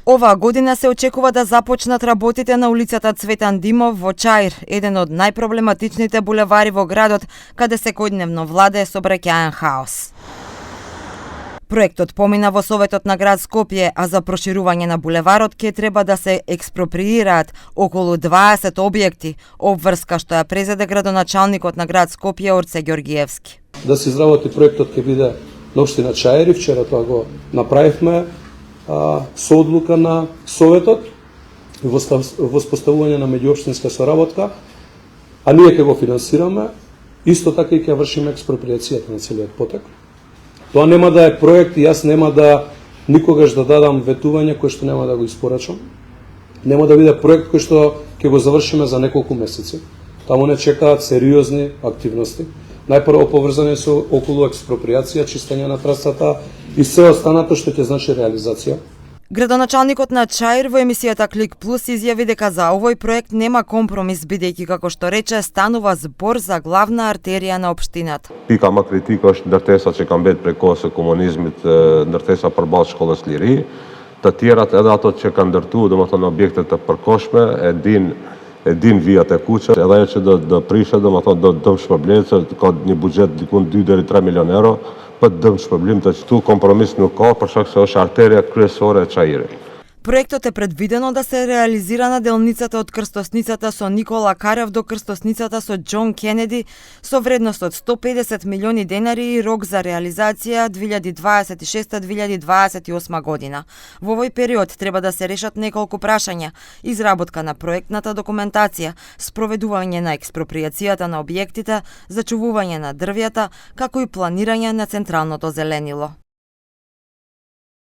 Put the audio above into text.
Оваа година се очекува да започнат работите на улицата Цветан Димов во Чаир, еден од најпроблематичните булевари во градот, каде секојдневно владее сообраќаен хаос. Проектот помина во Советот на град Скопје, а за проширување на булеварот ќе треба да се експроприираат околу 20 објекти, обврска што ја презеде градоначалникот на град Скопје Орце Ѓоргиевски. Да се изработи проектот ќе биде на општина Чаир, вчера тоа го направивме со одлука на Советот и воспоставување на меѓуопштинска соработка, а ние ќе го финансираме, исто така и ќе вршиме експроприацијата на целиот поток. Тоа нема да е проект и јас нема да никогаш да дадам ветување кој што нема да го испорачам. Нема да биде проект кој што ќе го завршиме за неколку месеци. Таму не чекаат сериозни активности. Најпрво поврзани со околу експроприација, чистење на трасата и се останато што ќе значи реализација. Градоначалникот на Чаир во емисијата Клик Плюс изјави дека за овој проект нема компромис, бидејќи како што рече станува збор за главна артерија на општината. Pika më kritike është ndërtesa që ka mbet prej kohës së komunizmit, ndërtesa përballë shkollës Liri. Të tjerat edhe ato që kanë ndërtuar, domethënë objekte të përkohshme, e din vijat e kuqe, edhe ajo që do prishet, domethënë do dëm shpërblet, se ka një buxhet diku 2 deri 3 milion euro, për dëm shpërblim të këtu kompromis nuk ka, për shkak se është arterja kryesore e Çajirit. Проектот е предвидено да се реализира на делницата од крстосницата со Никола Карев до крстосницата со Џон Кенеди со вредност од 150 милиони денари и рок за реализација 2026-2028 година. Во овој период треба да се решат неколку прашања: изработка на проектната документација, спроведување на експроприацијата на објектите, зачувување на дрвјата, како и планирање на централното зеленило.